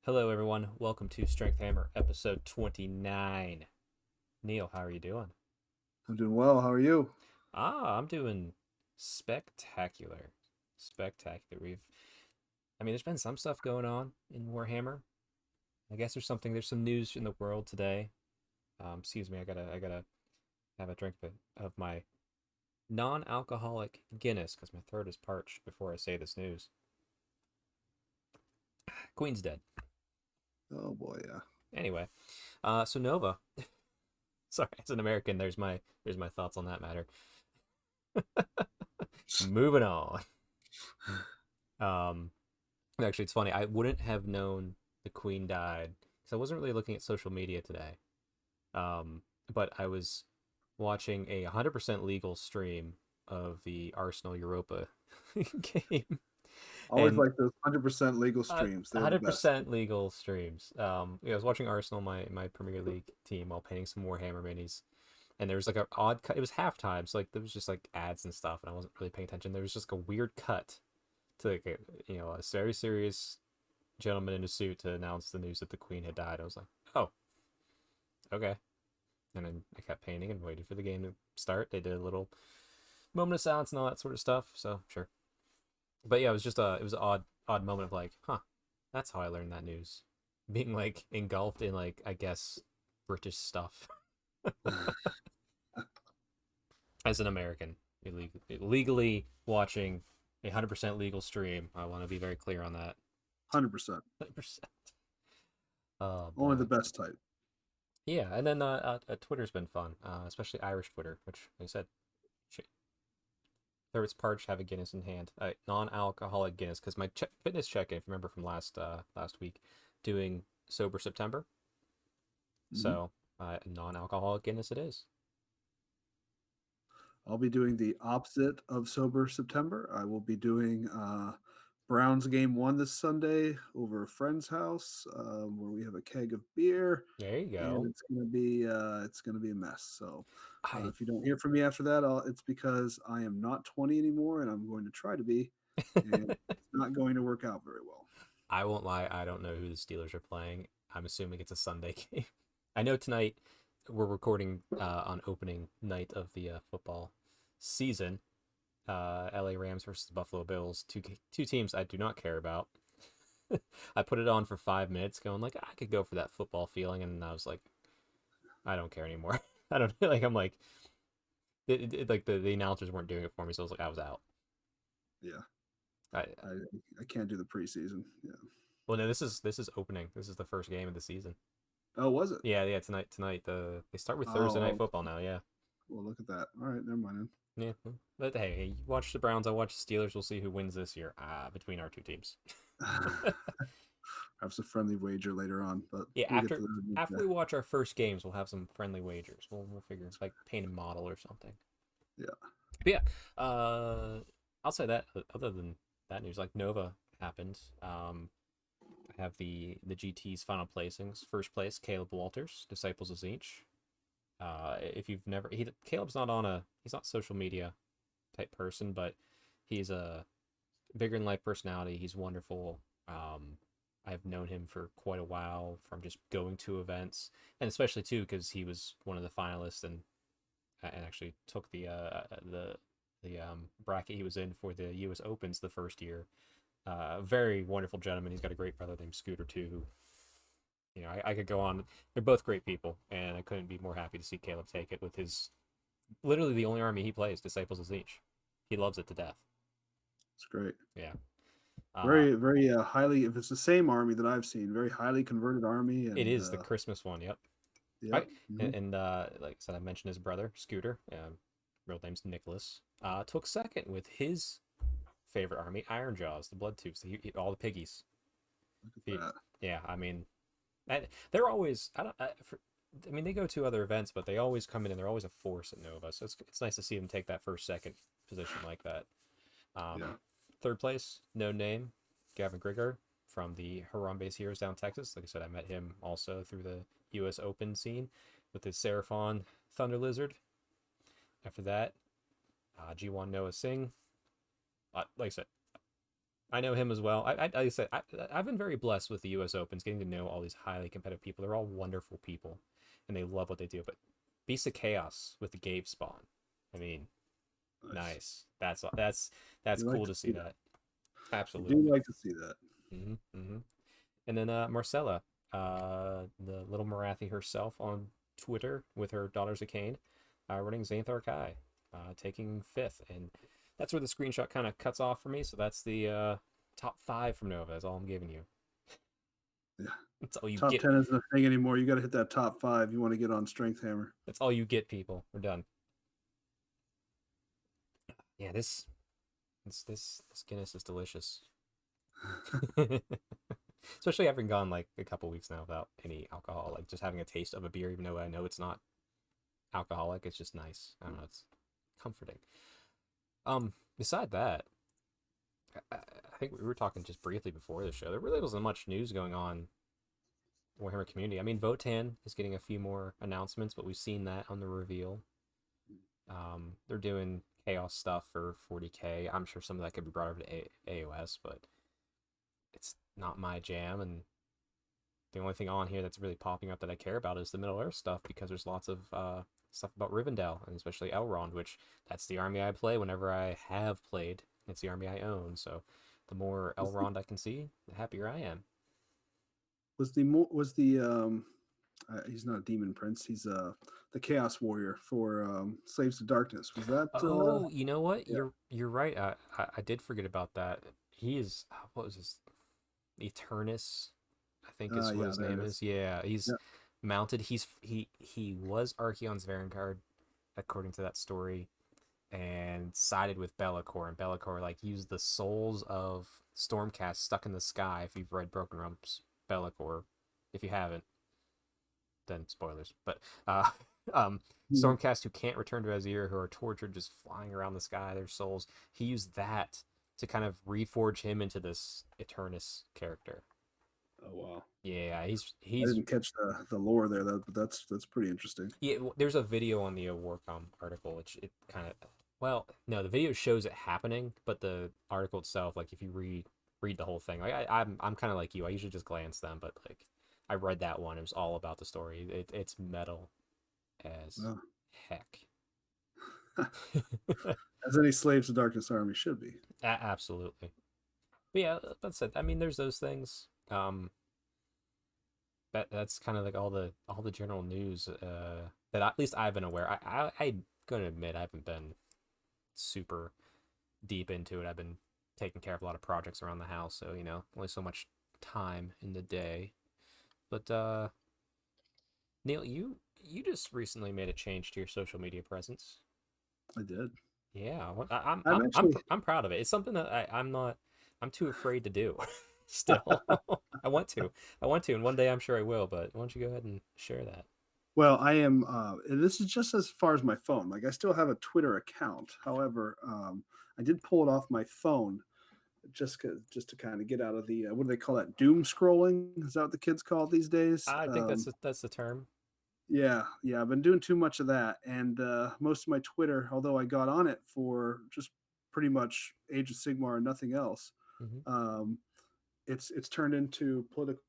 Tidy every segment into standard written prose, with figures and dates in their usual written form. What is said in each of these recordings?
Hello, everyone. Welcome to Strength Hammer, episode 29. Neil, how are you doing? I'm doing well. How are you? I'm doing spectacular. Spectacular. There's been some stuff going on in Warhammer. I guess there's some news in the world today. Excuse me, I gotta have a drink of my non-alcoholic Guinness because my throat is parched before I say this news. Queen's dead. Oh boy, yeah. Anyway, so Nova. Sorry, as an American, there's my thoughts on that matter. Moving on. Um, Actually, it's funny. I wouldn't have known the Queen died because I wasn't really looking at social media today. But I was watching a 100% legal stream of the Arsenal Europa game, Always and like those 100% legal streams. They're the best. 100% legal streams. I was watching Arsenal, my Premier League team, while painting some Warhammer minis, and there was like a odd cut. It was halftime, so like there was just like ads and stuff, and I wasn't really paying attention. There was just like a weird cut to like a very serious gentleman in a suit to announce the news that the Queen had died. I was like, oh, okay. And then I kept painting and waited for the game to start. They did a little moment of silence and all that sort of stuff. So sure, but yeah, it was an odd moment of like, huh, that's how I learned that news, being like engulfed in like I guess British stuff as an American, illegally watching a 100% legal stream. I want to be very clear on that. 100%. 100%. Oh Only the boy. best type. Yeah, and then Twitter's been fun, especially Irish Twitter, which, like I said, there was parched, have a Guinness in hand, non-alcoholic Guinness, because my fitness check-in, if you remember from last week, doing sober September, Hmm. so non-alcoholic Guinness it is. I'll be doing the opposite of sober September. I will be doing Browns game one this Sunday over a friend's house, where we have a keg of beer, There you and go. it's gonna be a mess. So I if you don't hear from me after that, it's because I am not 20 anymore, and I'm going to try to be, and it's not going to work out very well. I won't lie, I don't know who the Steelers are playing. I'm assuming it's a Sunday game. I know tonight we're recording on opening night of the football season. LA Rams versus the Buffalo Bills, two teams I do not care about. I put it on for 5 minutes, going like I could go for that football feeling, and I was like, I don't care anymore. I don't like. I'm like, like the announcers weren't doing it for me, so I was like, I was out. Yeah. I I I can't do the preseason. Yeah. Well, no, this is opening. This is the first game of the season. Oh, was it? Yeah. Tonight. They start with Thursday night Oh, football now. Yeah, well, look at that. All right, never mind. yeah. But hey, you watch the Browns. I watch the Steelers. We'll see who wins this year. Between our two teams. Then. Have some friendly wager later on, but Yeah, we'll get to that after today. we watch our first games, we'll have some friendly wagers. We'll figure like paint a model or something. Yeah. But yeah, I'll say that. Other than that news, like Nova happened. I have the GT's final placings. First place, Caleb Walters, Disciples of Zinch. If you've never, Caleb's not on a he's not social media type person, but he's a bigger than life personality. He's wonderful. I've known him for quite a while from just going to events, and especially too because he was one of the finalists and actually took the bracket he was in for the U.S. Opens the first year. Very wonderful gentleman. He's got a great brother named Scooter too. Who, I could go on. They're both great people, and I couldn't be more happy to see Caleb take it with his literally the only army he plays, Disciples of Zinch. He loves it to death. It's great. Yeah. Uh, Very, very highly. If it's the same army that I've seen, very highly converted army, it and is the Christmas one. Yep. yeah. Right. Hmm. And like I said, I mentioned his brother Scooter. real name's Nicholas, took second with his favorite army, Ironjaws, the Bloodtooths, all the piggies. Look at He, that. yeah, I mean, they're always I mean, they go to other events, but they always come in and they're always a force at Nova. So it's nice to see them take that first, second position like that. Yeah. Third place, no name, Gavin Grigger from the Harambe's Heroes down Texas. Like I said, I met him also through the U.S. Open scene with his Seraphon Thunder Lizard. After that, G1 Noah Singh. Like I said, I know him as well. Like I said, I've been very blessed with the U.S. Opens, getting to know all these highly competitive people. They're all wonderful people, and they love what they do. But Beast of Chaos with the Gabe spawn. I mean, Nice. nice. That's You like cool to to see see that. that. You do Absolutely. like to see that. And then Marcella, the little Marathi herself on Twitter with her Daughters of Cain, running Xanthar Kai, taking fifth. And that's where the screenshot kind of cuts off for me. So that's the top five from Nova. That's all I'm giving you. Yeah. That's all you Top get. 10 isn't a thing anymore. You got to hit that top 5. You want to get on Strength Hammer. That's all you get, people. We're done. Yeah, this Guinness is delicious. Especially having gone like a couple weeks now without any alcohol, like just having a taste of a beer, even though I know it's not alcoholic. It's just nice. I don't know. It's comforting. Beside that, I think we were talking just briefly before the show. There really wasn't much news going on in Warhammer community. I mean, Votan is getting a few more announcements, but we've seen that on the reveal. They're doing chaos stuff for 40K. I'm sure some of that could be brought over to AOS, but it's not my jam. And the only thing on here that's really popping up that I care about is the Middle Earth stuff, because there's lots of stuff about Rivendell, and especially Elrond, which that's the army I play whenever I have played. It's the army I own, so the more Was the, Elrond I can see, the happier I am. was the he's not a demon prince. He's the chaos warrior for Slaves to Darkness. Was that Oh, you know what? yeah. You're right. I did forget about that. He is what was his Eternus, I think is what Yeah, his there it name is. is. Yeah, he's Yeah. mounted. He was Archeon's Varangard, according to that story, and sided with Be'lakor, and Be'lakor like used the souls of Stormcast stuck in the sky. If you've read Broken Realms Be'lakor, if you haven't, then spoilers. But um, Mhm. Stormcast who can't return to Azir, who are tortured, just flying around the sky, their souls. He used that to kind of reforge him into this Eternus character. Oh wow. Yeah, he's I he's didn't catch the lore there, but that's pretty interesting. yeah. There's a video on the Warcom article, which it kind of well, no, the video shows it happening, but the article itself, like if you read the whole thing, like I'm kind of like you. I usually just glance them, but like I read that one. It was all about the story. It's metal as Wow. heck. As any Slaves to Darkness army should be. Absolutely. But yeah, that's it. I mean, there's those things. That's kind of like all the general news that at least I've been aware. I'm gonna admit I haven't been super deep into it. I've been taking care of a lot of projects around the house, so only so much time in the day. But Neil, you just recently made a change to your social media presence. I did. Yeah, I'm actually I'm proud of it. It's something that I'm not. I'm too afraid to do. Still, I want to. I want to, and one day I'm sure I will. But why don't you go ahead and share that? well, I am this is just as far as my phone. Like I still have a Twitter account. However, I did pull it off my phone just to kind of get out of the what do they call that? Doom scrolling? Is that what the kids call it these days? I think that's the term. Yeah, yeah, I've been doing too much of that, and most of my Twitter, although I got on it for just pretty much Age of Sigmar and nothing else, Hmm. um, it's turned into political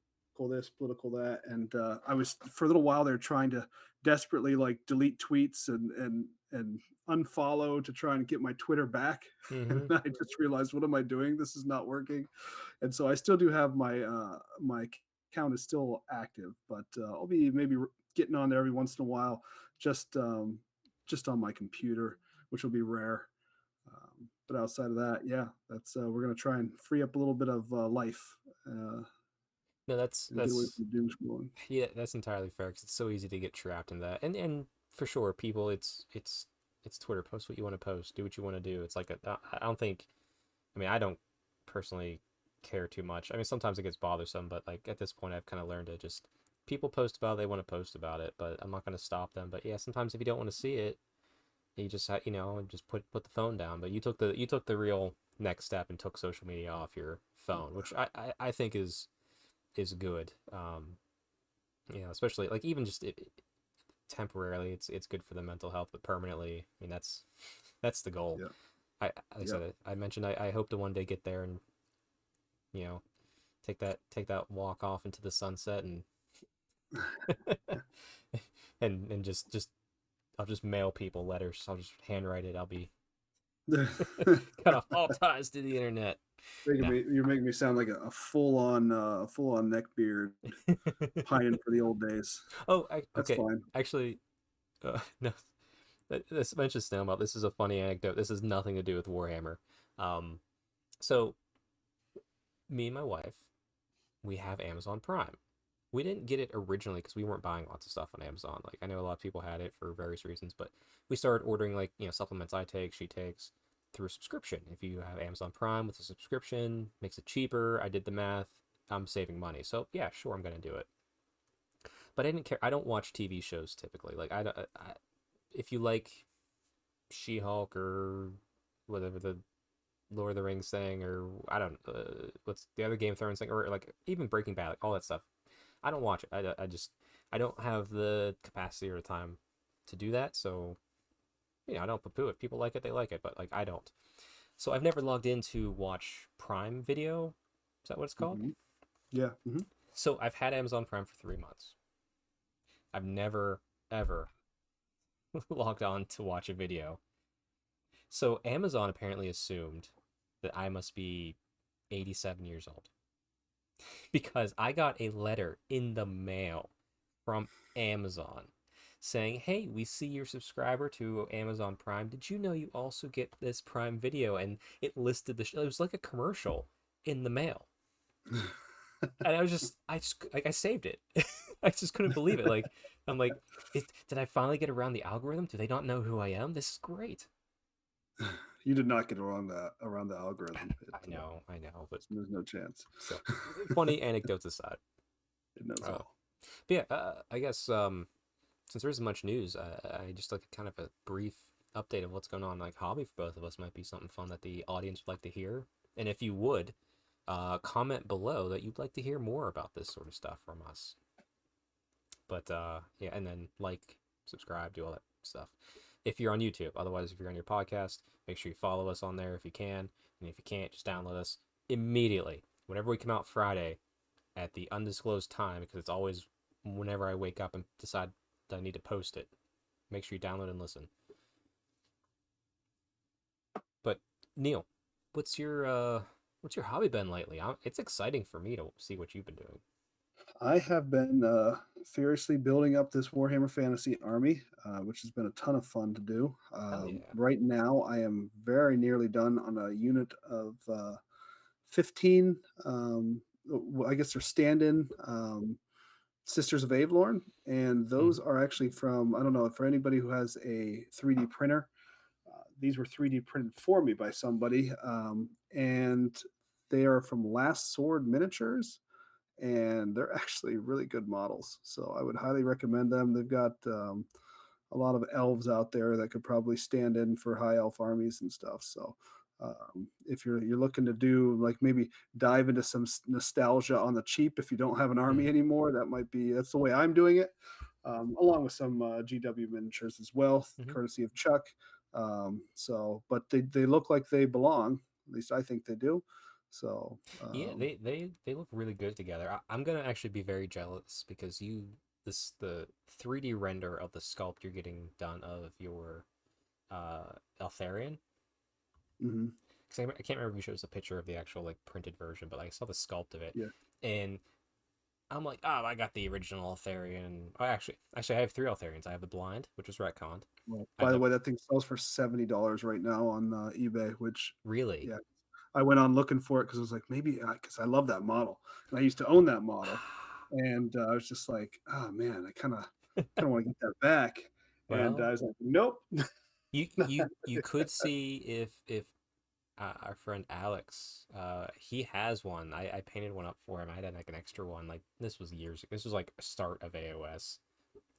this, political that, and I was for a little while there trying to desperately like delete tweets and unfollow to try and get my Twitter back, and Hmm. I just realized, what am I doing? This is not working, and so I still do have my account is still active, but I'll be maybe getting on there every once in a while, just um, just on my computer, which will be rare. But outside of that, yeah, that's we're gonna try and free up a little bit of life uh, No, and get away from the doom scrolling. yeah, that's entirely fair because it's so easy to get trapped in that. And for sure, people, it's it's Twitter. Post what you want to post. Do what you want to do. It's like I don't think. I mean, I don't personally care too much. I mean, sometimes it gets bothersome, but like at this point, I've kind of learned to just people post about it, they want to post about it, but I'm not going to stop them. But yeah, sometimes if you don't want to see it, you just just put the phone down. But you took the real next step and took social media off your phone, which I think is good. Especially like even just temporarily, it's good for the mental health, but permanently, I mean that's the goal. Yeah. Like I Yeah. said, I mentioned I hope to one day get there and you know take that walk off into the sunset and and just I'll just mail people letters. I'll just handwrite it. I'll be cut off all ties to the internet. No. You're making me sound like a full on neck beard, pining for the old days. Oh, That's okay. fine. Actually, no. This mentions Snowmelt. This is a funny anecdote. This has nothing to do with Warhammer. Um, so me and my wife, we have Amazon Prime. We didn't get it originally because we weren't buying lots of stuff on Amazon. Like I know a lot of people had it for various reasons, but we started ordering like supplements I take, she takes through a subscription. If you have Amazon Prime with a subscription, makes it cheaper. I did the math. I'm saving money, so yeah, sure, I'm gonna do it. But I didn't care. I don't watch TV shows typically. Like if you like She-Hulk or whatever the Lord of the Rings thing, or I don't what's the other Game of Thrones thing, or like even Breaking Bad, like all that stuff. I don't watch it. I just I don't have the capacity or the time to do that. So I don't poo-poo it. People like it, they like it, but like I don't. So I've never logged in to watch Prime Video. Is that what it's called? Hmm. Yeah. Hmm. So I've had Amazon Prime for 3 months. I've never ever logged on to watch a video. So Amazon apparently assumed that I must be 87 years old because I got a letter in the mail from Amazon saying, "Hey, we see you're a subscriber to Amazon Prime. Did you know you also get this Prime Video?" And it listed the it was like a commercial in the mail. And I saved it. I just couldn't believe it. Like I'm like, did I finally get around the algorithm? Do they not know who I am? This is great. You did not get around the algorithm. I know, but There's no chance. still, funny anecdotes aside. It knows Uh, all. but yeah, I guess since there isn't much news, I just like kind of a brief update of what's going on. Like hobby for both of us might be something fun that the audience would like to hear. And if you would, comment below that you'd like to hear more about this sort of stuff from us. But yeah, and then like, subscribe, do all that stuff. If you're on YouTube, otherwise, if you're on your podcast, make sure you follow us on there if you can. And if you can't, just download us immediately. Whenever we come out Friday at the undisclosed time, because it's always whenever I wake up and decide that I need to post it. Make sure you download and listen. But Neil, what's your hobby been lately? It's exciting for me to see what you've been doing. I have been furiously building up this Warhammer Fantasy army, which has been a ton of fun to do. Hell yeah. Right now, I am very nearly done on a unit of 15. I guess they're stand-in Sisters of Avelorn, and Mm. those are actually from, I don't know, for anybody who has a 3D printer, these were 3D printed for me by somebody, and they are from Last Sword Miniatures, and they're actually really good models. So I would highly recommend them. They've got a lot of elves out there that could probably stand in for high elf armies and stuff. So if you're looking to do like maybe dive into some nostalgia on the cheap, if you don't have an army Mm. anymore, that's the way I'm doing it. Along with some GW miniatures as well, Hmm. courtesy of Chuck. But they look like they belong. At least I think they do. So Yeah, they look really good together. I'm gonna actually be very jealous because the 3D render of the sculpt you're getting done of your Eltharion. mhm, Because I can't remember if you showed us a picture of the actual like printed version, but I saw the sculpt of it, yeah. and I'm like, oh, I got the original Eltharion. Oh, actually, I have three Eltharions. I have the blind, which was retconned. Well, I have by the the way, that thing sells for $70 right now on eBay, which, really. yeah, I went on looking for it because I was like, maybe because I love that model and I used to own that model, and I was just like, oh man, I kind of want to get that back, and Well, I was like, nope. You could see if our friend Alex, he has one. I painted one up for him. I had like an extra one. Like this was years. This was like a start of AOS.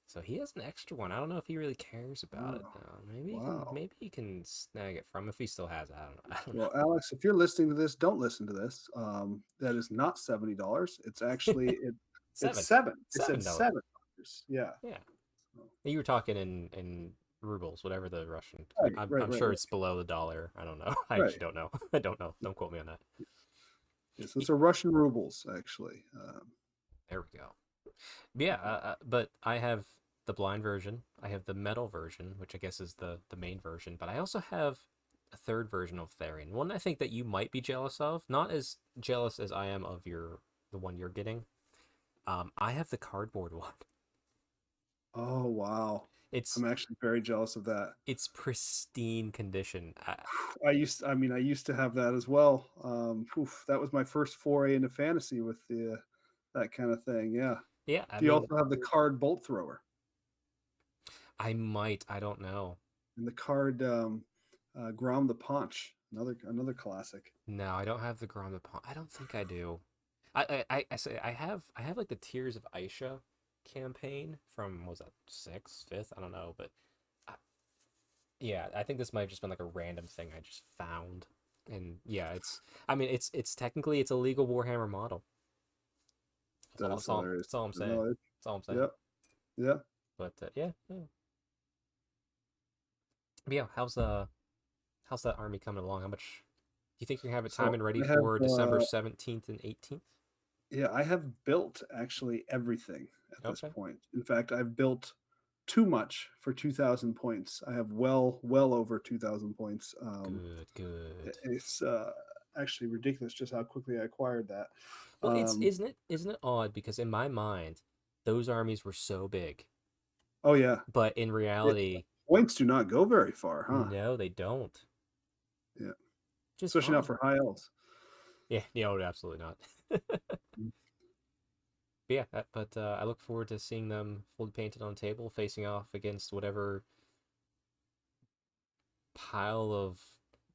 So he has an extra one. I don't know if he really cares about it Oh, now. wow. Maybe he can snag it from if he still has it. I don't know. I don't Well, Alex, if you're listening to this, don't listen to this. That is not $70. It's actually it's Seven. seven. It said $7. $7. Yeah. Yeah. So, You were talking in rubles, whatever the Russian. right, right, I'm right, sure right, it's below the dollar. I don't know. I right. actually don't know. I don't know. Don't quote me on that. Yes, those are Russian rubles, actually. There we go. Yeah, but I have the blind version. I have the metal version, which I guess is the main version. But I also have a third version of Therian. One I think that you might be jealous of. Not as jealous as I am of the one you're getting. I have the cardboard one. Oh, wow. It's I'm actually very jealous of that. it's pristine condition. I used to have that as well. That was my first foray into fantasy with the that kind of thing. Yeah. Yeah, I Do you mean, also have the card bolt thrower I might. I don't know. and the card Grom the Paunch? Another classic. No, I don't have the Grand Pont. I don't think I do. I say I have like the Tears of Aisha campaign from what was that sixth, fifth? I don't know, but I, yeah, I think this might have just been like a random thing I just found, and yeah, it's. I mean, it's technically it's a legal Warhammer model. That's hilarious. That's all I'm saying. No, it, That's all I'm saying. yep, yeah. But yeah, yeah. But yeah, how's that army coming along? How much do you think you're gonna have it time So and ready I have for December 17th and 18th? yeah, I have built actually everything at this Okay. point. In fact, I've built too much for 2,000 points. I have well over 2,000 points. Good, good. It's actually ridiculous just how quickly I acquired that. Well, it's Um, isn't it odd because in my mind those armies were so big, oh yeah, but in it, reality, points do not go very far, huh? no, they don't. Yeah, Just especially not fine. for high elves. Yeah, no, absolutely not. Mm. But yeah, but I look forward to seeing them fully painted on table, facing off against whatever pile of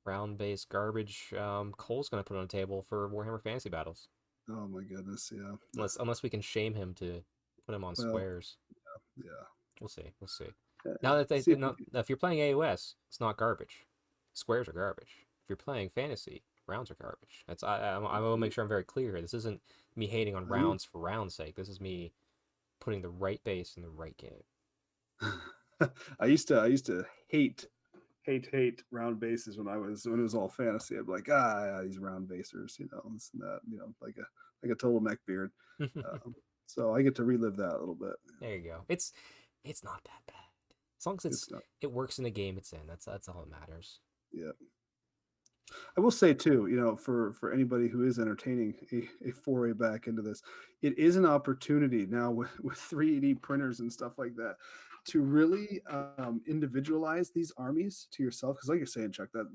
round-based garbage Cole's gonna put on the table for Warhammer Fantasy Battles. Oh my goodness, yeah. Unless we can shame him to put him on Well, squares. yeah. We'll see. We'll see. Uh, Now that see if we now, can, if you're playing AOS, it's not garbage. Squares are garbage. If you're playing fantasy, rounds are garbage. That's I will make sure I'm very clear here. This isn't me hating on I know. rounds for round's sake. This is me putting the right base in the right game. I used to hate round bases when it was all fantasy. I'd be like, yeah, these round basers, this and that, like a total neckbeard. Um, so I get to relive that a little bit. There you go. It's not that bad. As long as It's not, it works in the game it's in. That's all that matters. yeah. I will say too, for anybody who is entertaining a foray back into this, it is an opportunity now with 3D printers and stuff like that to really individualize these armies to yourself. Because like you're saying, Chuck, that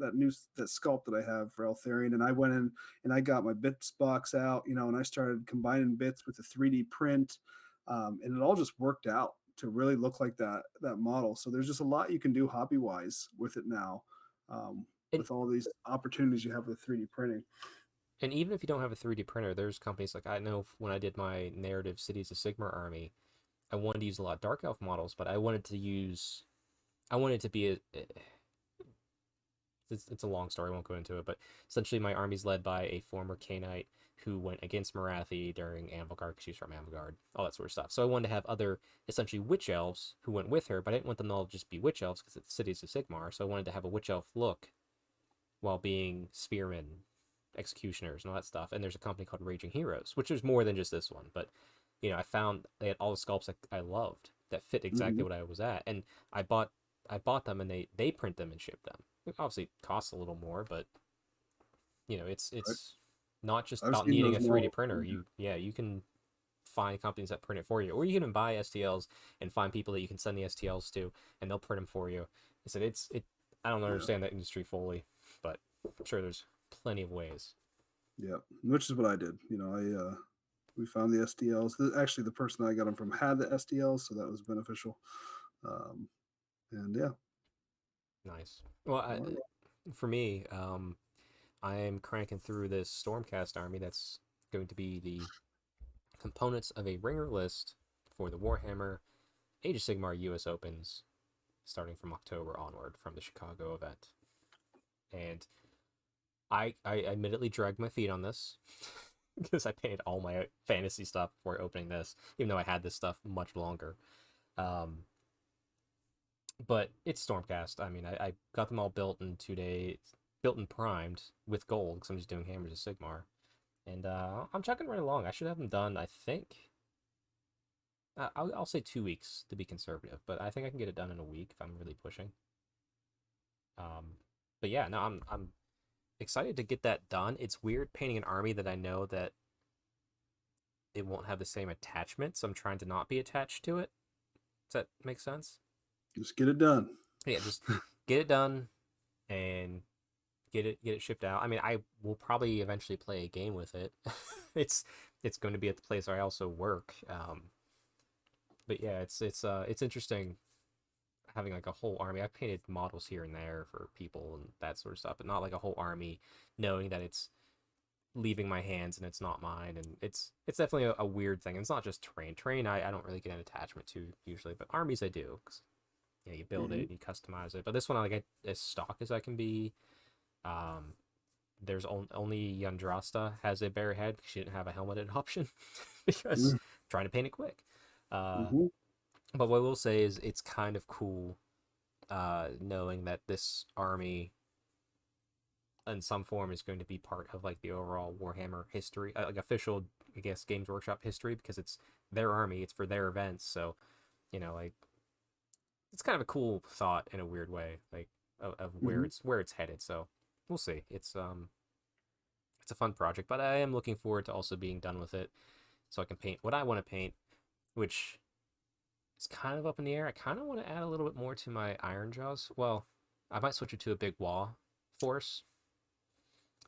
sculpt that I have for Eltharion, and I went in and I got my bits box out, and I started combining bits with the 3D print, and it all just worked out to really look like that model. So there's just a lot you can do hobby wise with it now. Um, And with all these opportunities you have with 3D printing. and even if you don't have a 3D printer, there's companies like I know when I did my narrative Cities of Sigmar army, I wanted to use a lot of Dark Elf models, but I wanted to be it's a long story. I won't go into it, but essentially my army's led by a former Khainite who went against Marathi during Anvilgard because she's from Anvilgard, all that sort of stuff. So I wanted to have other essentially witch elves who went with her, but I didn't want them to all just be witch elves because it's Cities of Sigmar. So I wanted to have a witch elf look while being spearmen, executioners, and all that stuff. And there's a company called Raging Heroes, which is more than just this one, but I found they had all the sculpts I loved that fit exactly Mm-hmm. what I was at, and I bought them and they print them and ship them. It obviously costs a little more, but Right. it's not just I've about seen needing those a 3D models. printer. You can find companies that print it for you, or you can buy STLs and find people that you can send the STLs to, and they'll print them for you. I said it. I don't Yeah, understand that industry fully, but I'm sure there's plenty of ways. yeah. Which is what I did. We found the SDLs. Actually, the person I got them from had the SDLs, so that was beneficial. Um, and yeah, Nice. Well, All right. for me, I am cranking through this Stormcast army that's going to be the components of a ringer list for the Warhammer Age of Sigmar US Opens starting from October onward from the Chicago event. And I admittedly dragged my feet on this because I painted all my fantasy stuff before opening this, even though I had this stuff much longer. Um, but it's Stormcast. I mean, I got them all built in 2 days, built and primed with gold because I'm just doing Hammers of Sigmar. And I'm chugging right along. I should have them done, I think. I'll say 2 weeks to be conservative, but I think I can get it done in a week if I'm really pushing. Um, but yeah, no, I'm excited to get that done. It's weird painting an army that I know that it won't have the same attachment, so I'm trying to not be attached to it. Does that make sense? Just get it done. Yeah, just get it done and get it shipped out. I mean, I will probably eventually play a game with it. it's it's going to be at the place where I also work. But yeah, it's interesting having like a whole army. I've painted models here and there for people and that sort of stuff, but not like a whole army, knowing that it's leaving my hands and it's not mine. And it's definitely a weird thing. It's not just terrain. Terrain I don't really get an attachment to usually, but armies I do. 'Cause, you know, you build it Mhm. and you customize it. But this one I like as stock as I can be. Um, there's only Yandrasta has a bare head because she didn't have a helmeted option because trying to paint it quick. Uh, Mm-hmm. but what I will say is it's kind of cool knowing that this army in some form is going to be part of like the overall Warhammer history, like official, I guess, Games Workshop history because it's their army, it's for their events. So like it's kind of a cool thought in a weird way, like of Mm-hmm. where it's headed. So we'll see. It's a fun project, but I am looking forward to also being done with it so I can paint what I want to paint, which is kind of up in the air. I kind of want to add a little bit more to my Iron Jaws. Well, I might switch it to a big Wah force,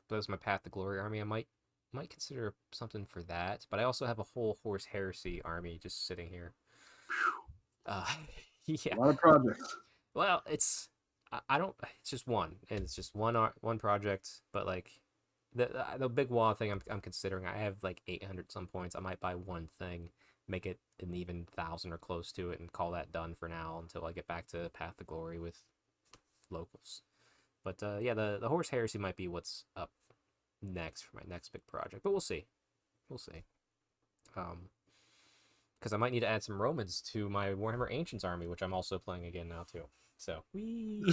but as my Path to Glory army, I might consider something for that. But I also have a whole Horse Heresy army just sitting here. Uh, A yeah. lot of projects. Well, I don't. It's just one, and it's just one project. But like the big wall thing, I'm considering. I have like 800 some points. I might buy one thing, make it an even 1,000 or close to it, and call that done for now until I get back to Path to Glory with locals. But yeah, the Horse Heresy might be what's up next for my next big project. But we'll see. We'll see. Um, because I might need to add some Romans to my Warhammer Ancients army, which I'm also playing again now too. So we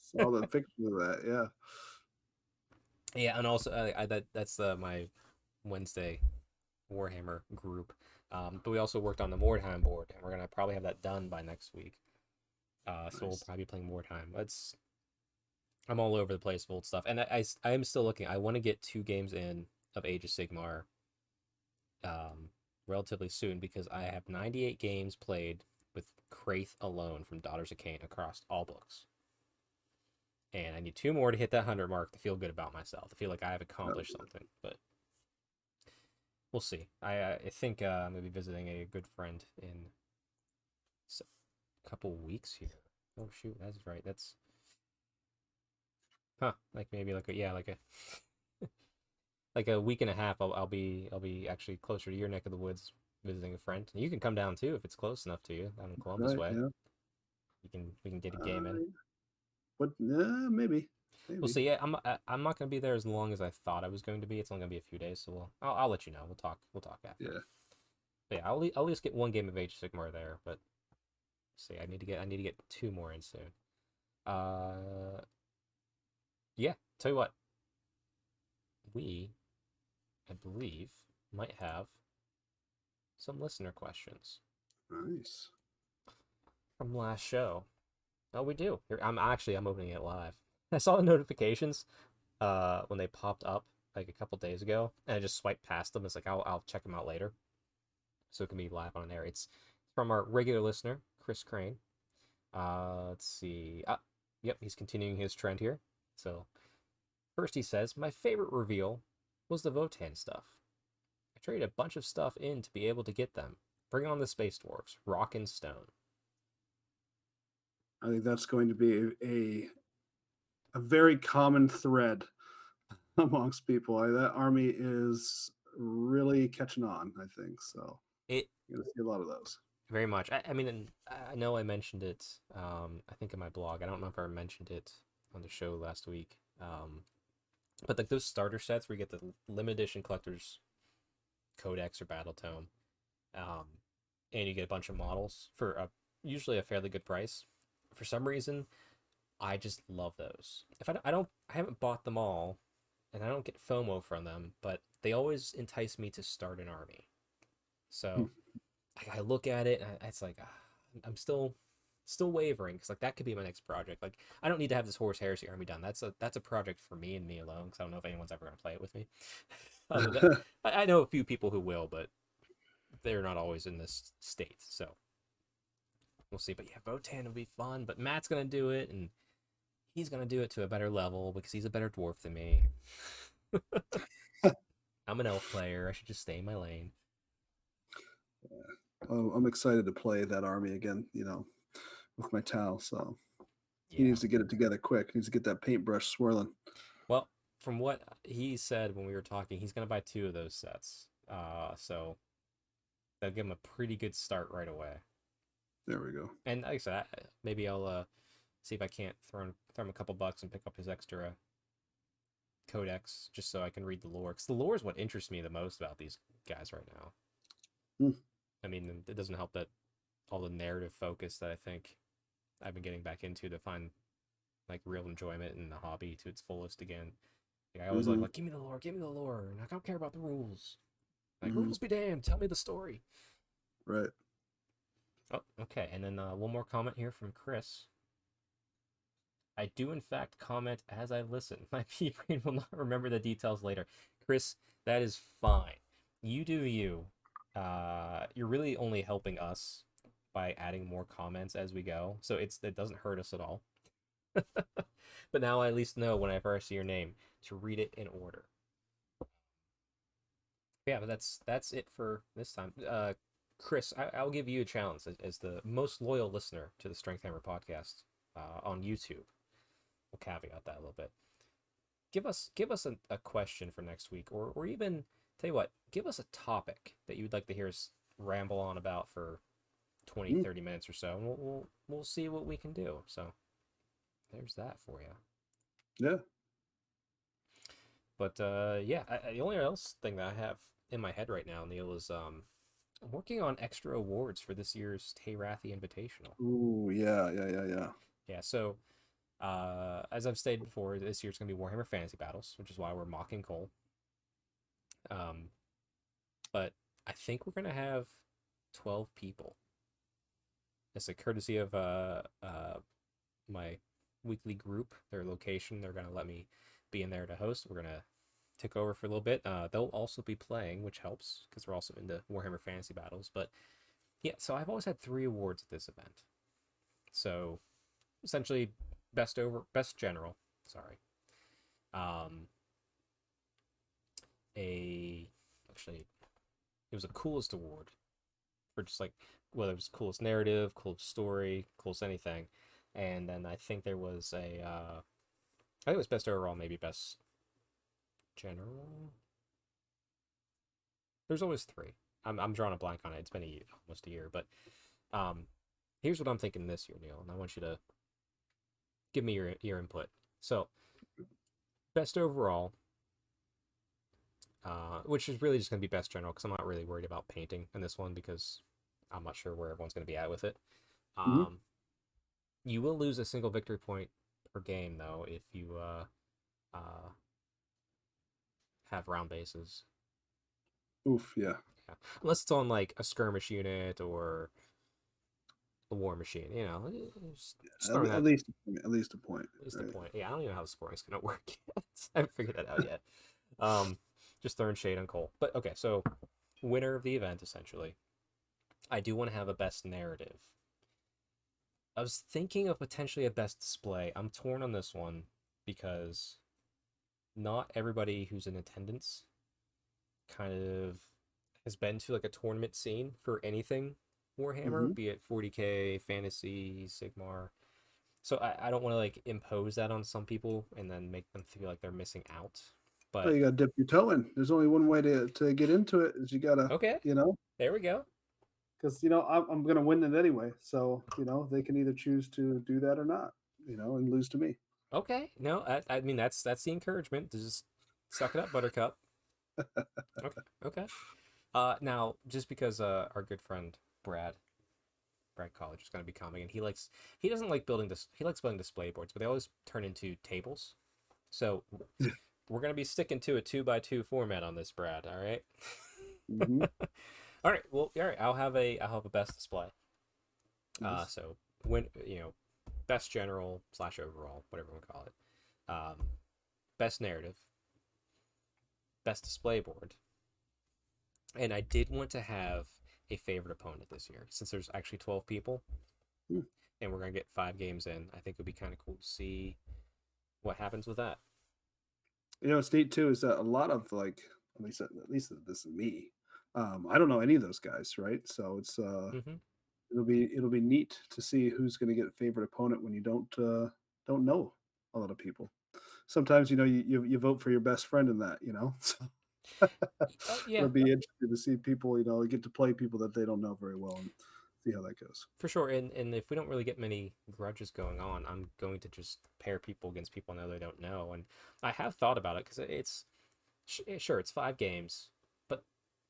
Saw the picture of that. Yeah. yeah, and also that's my Wednesday Warhammer group. But we also worked on the Mordheim board, and we're gonna probably have that done by next week. So we'll Nice. probably be playing Mordheim. I'm all over the place with old stuff, and I am still looking. I want to get 2 games in of Age of Sigmar, um, relatively soon because I have 98 games played with Kraith alone from Daughters of Cain across all books. And I need 2 more to hit that 100 mark to feel good about myself, to feel like I have accomplished something. But we'll see. I think I'm gonna be visiting a good friend in a couple weeks here. Oh shoot, that's right. That's like maybe like a yeah like a like a week and a half. I'll be actually closer to your neck of the woods visiting a friend. And you can come down too if it's close enough to you down in Columbus Right. way. Yeah. We can get a game in. Uh, but maybe. We'll Maybe. see. Yeah, I'm not gonna be there as long as I thought I was going to be. It's only gonna be a few days, so I'll let you know. We'll talk after. Yeah. But yeah, I'll at least get 1 game of Age of Sigmar there. But see, I need to get 2 more in soon. Uh, yeah. Tell you what, we I believe might have some listener questions Nice. from last show. Oh, we do. Here, I'm opening it live. I saw the notifications when they popped up like a couple days ago, and I just swiped past them. It's like I'll check them out later, so it can be live on air. It's from our regular listener, Chris Crane. Let's see. Yep, he's continuing his trend here. So first he says, my favorite reveal was the Votan stuff. I traded a bunch of stuff in to be able to get them. Bring on the Space Dwarves, rock and stone. I think that's going to be a very common thread amongst people. That army is really catching on, I think. So It you're gonna see a lot of those. very much. I mean, and I know I mentioned it. I think in my blog. I don't know if I mentioned it on the show last week. But like those starter sets where you get the limited edition collector's codex or battle tome, um, and you get a bunch of models for usually a fairly good price. For some reason, I just love those. If I haven't bought them all, and I don't get FOMO from them, but they always entice me to start an army. Hmm. So I look at it, and it's like I'm still wavering because like that could be my next project. Like I don't need to have this Horus Heresy army done. That's a project for me and me alone because I don't know if anyone's ever gonna play it with me. Other than I know a few people who will, but they're not always in this state. So we'll see. But yeah, Votan will be fun. But Matt's gonna do it, and he's gonna do it to a better level because he's a better dwarf than me. I'm an elf player. I should just stay in my lane. I'm excited to play that army again. With my Tau. So he Yeah. needs to get it together quick. He needs to get that paintbrush swirling. Well, from what he said when we were talking, he's gonna buy two of those sets. So that'll give him a pretty good start right away. There we go. And like I said, maybe I'll see if I can't throw him a couple bucks and pick up his extra codex just so I can read the lore. Because the lore is what interests me the most about these guys right now. Hmm. I mean, it doesn't help that all the narrative focus that I think I've been getting back into to find like real enjoyment in the hobby to its fullest again. Like I always Hmm. like give me the lore, and I don't care about the rules. Like Hmm. rules be damned, tell me the story. Right. Oh, okay. And then one more comment here from Chris. I do, in fact, comment as I listen. My pea brain will not remember the details later. Chris, that is fine. You do you. You're really only helping us by adding more comments as we go, so it doesn't hurt us at all. But now I at least know whenever I see your name to read it in order. Yeah, but that's it for this time. Chris, I'll give you a challenge as the most loyal listener to the Strength Hammer podcast on YouTube. We'll caveat that a little bit. Give us a question for next week, or even tell you what, give us a topic that you'd like to hear us ramble on about for 20, Mm. 30 minutes or so, and we'll see what we can do. So there's that for you. Yeah. But yeah, the only else thing that I have in my head right now, Neil, is I'm working on extra awards for this year's Teyrathi Invitational. Ooh, yeah, yeah, yeah, yeah. Yeah, so as I've stated before, this year's going to be Warhammer Fantasy Battles, which is why we're mocking Cole. But I think we're going to have 12 people. It's a courtesy of my weekly group, their location. They're going to let me be in there to host. We're going to take over for a little bit. They'll also be playing, which helps because we're also into Warhammer Fantasy Battles. But yeah, so I've always had 3 awards at this event. So essentially, best general. Sorry. Um, actually, it was a coolest award for just like whether it was coolest narrative, coolest story, coolest anything. And then I think there was I think it was best overall, maybe best general. There's always 3. I'm drawing a blank on it. It's been almost a year, but um, here's what I'm thinking this year, Neil, and I want you to give me your input. So, best overall, which is really just going to be best general because I'm not really worried about painting in this one because I'm not sure where everyone's going to be at with it. Hmm. You will lose a single victory point per game though if you have round bases. Oof, yeah. Yeah. Unless it's on like a skirmish unit or a war machine, just throwing At that least a point. At least a point. at least the Right. point. Yeah, I don't even know how the scoring's gonna work yet. I haven't figured that out yet. Um, just throwing shade on Cole. But okay, so winner of the event essentially. I do want to have a best narrative. I was thinking of potentially a best display. I'm torn on this one because not everybody who's in attendance kind of has been to like a tournament scene for anything Warhammer, Hmm. be it 40K, Fantasy, Sigmar. So I don't want to like impose that on some people and then make them feel like they're missing out. Well, But you got to dip your toe in. There's only one way to get into it is you gotta, okay, you know, there we go. because I'm gonna win it anyway. So they can either choose to do that or not, and lose to me. Okay, no, I mean that's the encouragement to just suck it up, Buttercup. Okay, okay. Now just because our good friend Brad College is going to be coming, and he doesn't like building this. He likes building display boards, but they always turn into tables. So we're going to be sticking to a 2x2 format on this, Brad. All right. Hmm. All right. Well, all right. I'll have a best display. Yes. So when best general slash overall, whatever we call it. Best narrative, best display board, and I did want to have a favorite opponent this year since there's actually 12 people, Hmm. and we're gonna get 5 games in. I think it would be kind of cool to see what happens with that. What's neat too is that a lot of like at least this is me. I don't know any of those guys, right? So Hmm. it'll be neat to see who's going to get a favorite opponent when you don't know a lot of people. Sometimes you vote for your best friend in that. So Yeah, it'll be interesting to see people get to play people that they don't know very well and see how that goes. for sure. And if we don't really get many grudges going on, I'm going to just pair people against people I know they don't know. And I have thought about it because sure it's 5 games, but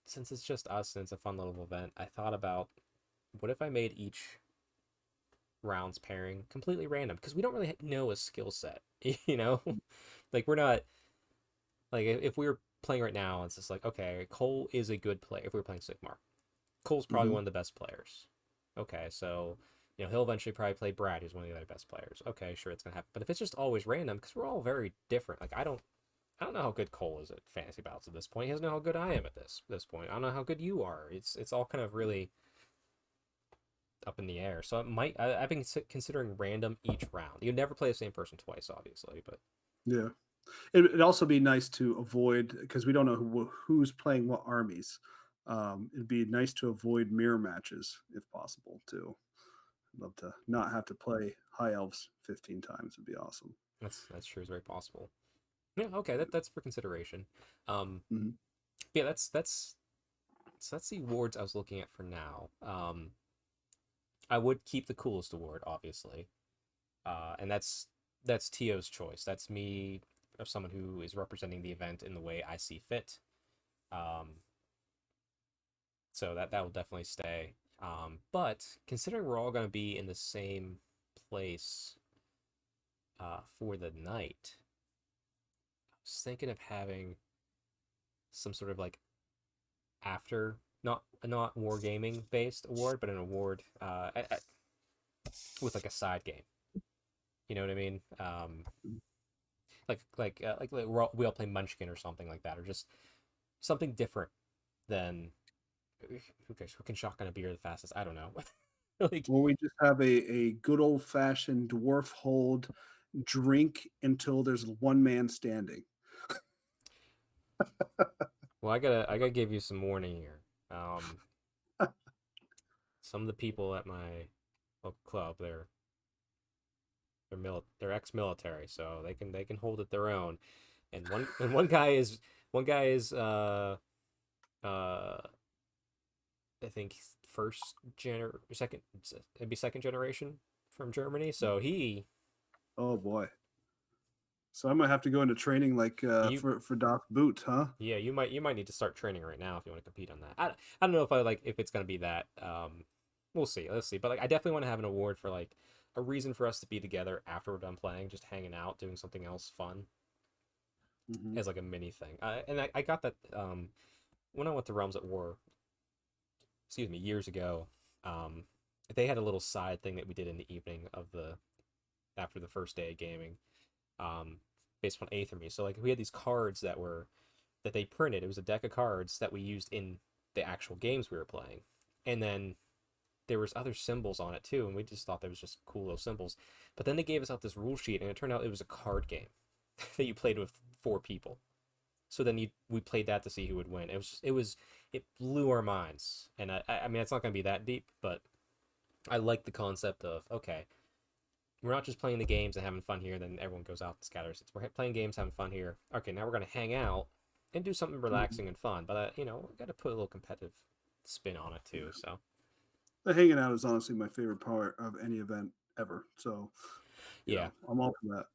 since it's just us and it's a fun little event, I thought about what if I made each rounds pairing completely random because we don't really know a skill set, you know? Like we're not like if we were playing right now, it's just like okay, Cole is a good player. If we were playing Sigmar, Cole's probably Hmm. one of the best players. Okay, so he'll eventually probably play Brad, who's one of the other best players. Okay, sure, it's gonna happen. But if it's just always random, because we're all very different. Like I don't know how good Cole is at fantasy battles at this point. He doesn't know how good I am at this point. I don't know how good you are. It's all kind of really up in the air. So I've been considering random each round. You never play the same person twice, obviously, but Yeah. It'd also be nice to avoid because we don't know who's playing what armies. It'd be nice to avoid mirror matches if possible too. I'd love to not have to play High Elves 15 times. It'd be awesome. that's true. It's very possible. Yeah, okay, that's for consideration. Um, Hmm. yeah, that's the awards I was looking at for now. I would keep the coolest award, obviously, and that's Tio's choice. That's me, of someone who is representing the event in the way I see fit. Um, so that will definitely stay. But considering we're all going to be in the same place for the night, I was thinking of having some sort of like after not wargaming based award, but an award with like a side game. You know what I mean? Like we all play Munchkin or something like that, or just something different than who cares? Who can shotgun a beer the fastest? I don't know. Like, Or we just have a good old fashioned dwarf hold drink until there's one man standing. well, I gotta give you some warning here. Some of the people at my local club, they're ex-military, so they can hold it their own. And one guy is uh I think second it'd be second generation from Germany. So Oh boy. So I might have to go into training like you for Doc Boot, huh? yeah, you might need to start training right now if you want to compete on that. I don't know if it's gonna be that. We'll see. Let's see. But like I definitely want to have an award for like a reason for us to be together after we're done playing, just hanging out, doing something else fun Hmm. as like a mini thing. And I got that when I went to Realms at War, excuse me, years ago. Um, they had a little side thing that we did in the evening of the after the first day of gaming, um, based on Aetherme. So like we had these cards that they printed. It was a deck of cards that we used in the actual games we were playing, and then there was other symbols on it too, and we just thought there was just cool little symbols. But then they gave us out this rule sheet, and it turned out it was a card game that you played with 4 people. So then we played that to see who would win. It blew our minds, and I mean it's not gonna be that deep, but I like the concept of okay, we're not just playing the games and having fun here, then everyone goes out and scatters. It's we're playing games, having fun here. Okay, now we're gonna hang out and do something Mhm. relaxing and fun. But we got to put a little competitive spin on it too. Yeah. So The hanging out is honestly my favorite part of any event ever. So, yeah, I'm all for that.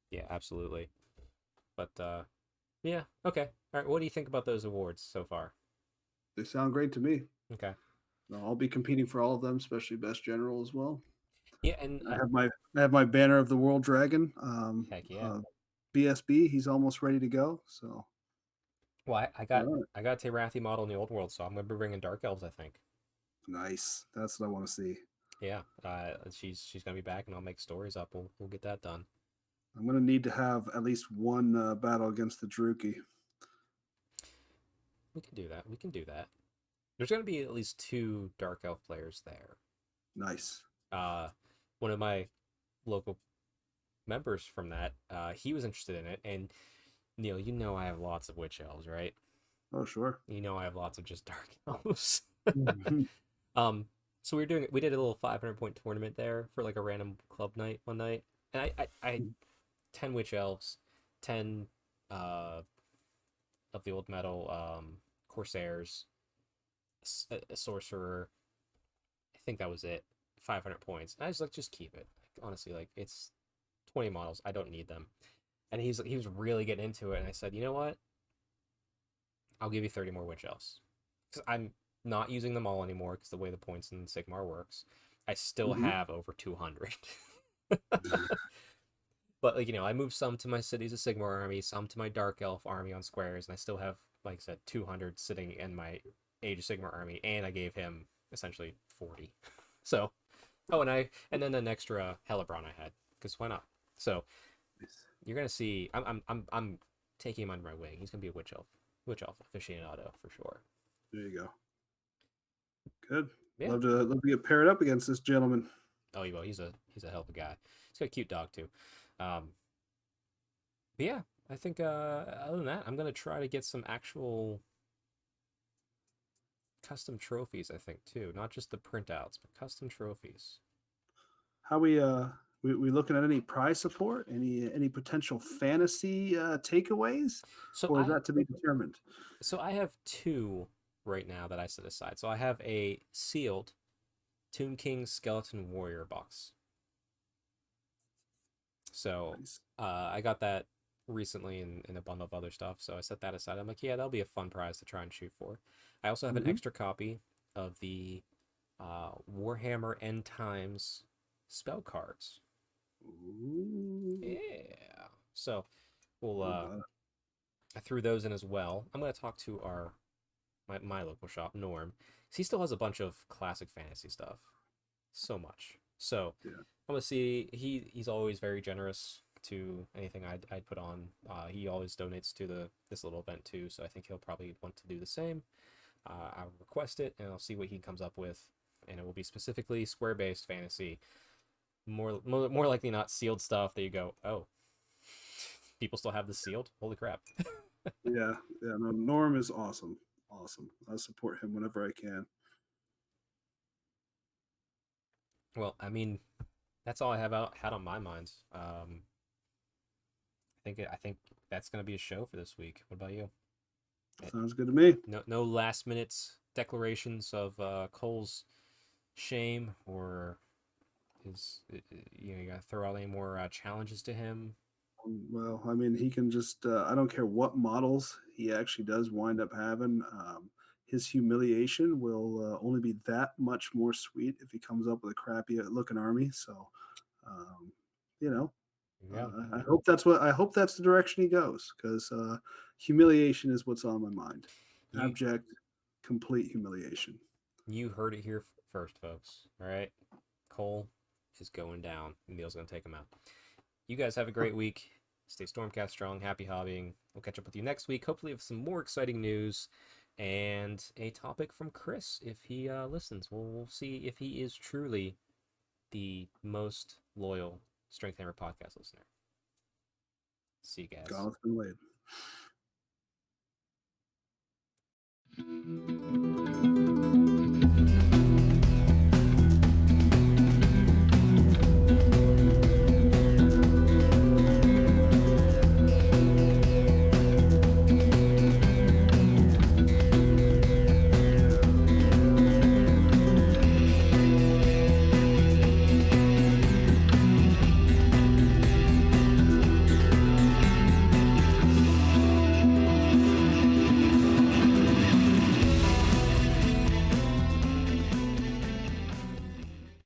yeah, absolutely. But yeah, okay. All right, what do you think about those awards so far? They sound great to me. Okay. I'll be competing for all of them, especially best general as well. Yeah, and I have my banner of the world dragon. heck yeah. BSB, he's almost ready to go. So, Well, I all got right, I got a Terathi model in the old world, so I'm gonna be bringing Dark Elves, I think. nice. That's what I want to see. Yeah, she's gonna be back, and I'll make stories up. We'll get that done. I'm gonna need to have at least one battle against the Druki. We can do that. We can do that. There's gonna be at least two Dark Elf players there. Nice. Uh, one of my local members from that, he was interested in it, and Neil, I have lots of Witch Elves, right? Oh, sure. I have lots of just Dark Elves. Mhm. um, so we did a little 500 point tournament there for like a random club night one night, and I had 10 Witch Elves, 10 uh of the old metal Corsairs, a sorcerer. I think that was it. 500 points. And I was like, just keep it. Like, honestly, like it's 20 models. I don't need them. And he was really getting into it. And I said, you know what? I'll give you 30 more Witch Elves because I'm not using them all anymore because the way the points in Sigmar works, I still Mhm. have over 200. But like I moved some to my Cities of Sigmar army, some to my Dark Elf army on squares, and I still have, like I said, 200 sitting in my Age of Sigmar army, and I gave him essentially 40. So, and then an extra Hellebron I had because why not? So Nice. you're gonna see, I'm taking him under my wing. He's gonna be a Witch Elf aficionado for sure. There you go. Good. Yeah. Love to get paired up against this gentleman. Oh, he will. He's a hell of a guy. He's got a cute dog too. Um, but yeah, I think other than that, I'm gonna try to get some actual custom trophies, I think too, not just the printouts, but custom trophies. How we looking at any prize support? Any potential fantasy takeaways, So or is I that to be determined? so I have two right now that I set aside. So I have a sealed Tomb King Skeleton Warrior box. So Nice. I got that recently in a bundle of other stuff. So I set that aside. I'm like, yeah, that'll be a fun prize to try and shoot for. I also have an Hmm. extra copy of the Warhammer End Times spell cards. Ooh, Yeah. So we'll what about it? I threw those in as well. I'm gonna talk to my local shop, Norm. 'Cause he still has a bunch of classic fantasy stuff. So much. So Yeah. I'm gonna see he's always very generous to anything I'd put on. He always donates to this little event too, so I think he'll probably want to do the same. I'll request it and I'll see what he comes up with. And it will be specifically square based fantasy. More likely not sealed stuff that you go, oh, people still have this sealed? Holy crap. Yeah. Yeah. No, Norm is awesome. Awesome. I support him whenever I can. Well, I mean, that's all I have had on my mind. I think that's gonna be a show for this week. What about you? Eh, Sounds good to me. no last minute declarations of Cole's shame or you gotta throw out any more challenges to him. Well, I mean, he can just, I don't care what models he actually does wind up having. His humiliation will only be that much more sweet if he comes up with a crappy looking army. So, um, you know, Yeah, I hope that's the direction he goes because humiliation is what's on my mind. you Abject, complete humiliation. you heard it here first, folks. All right, Cole is going down. Neil's gonna take him out. You guys have a great week. Stay Stormcast strong. Happy hobbying. We'll catch up with you next week. Hopefully, with some more exciting news and a topic from Chris if he listens. We'll see if he is truly the most loyal Strength Hammer podcast listener. See you guys. Gauntlet's been laid.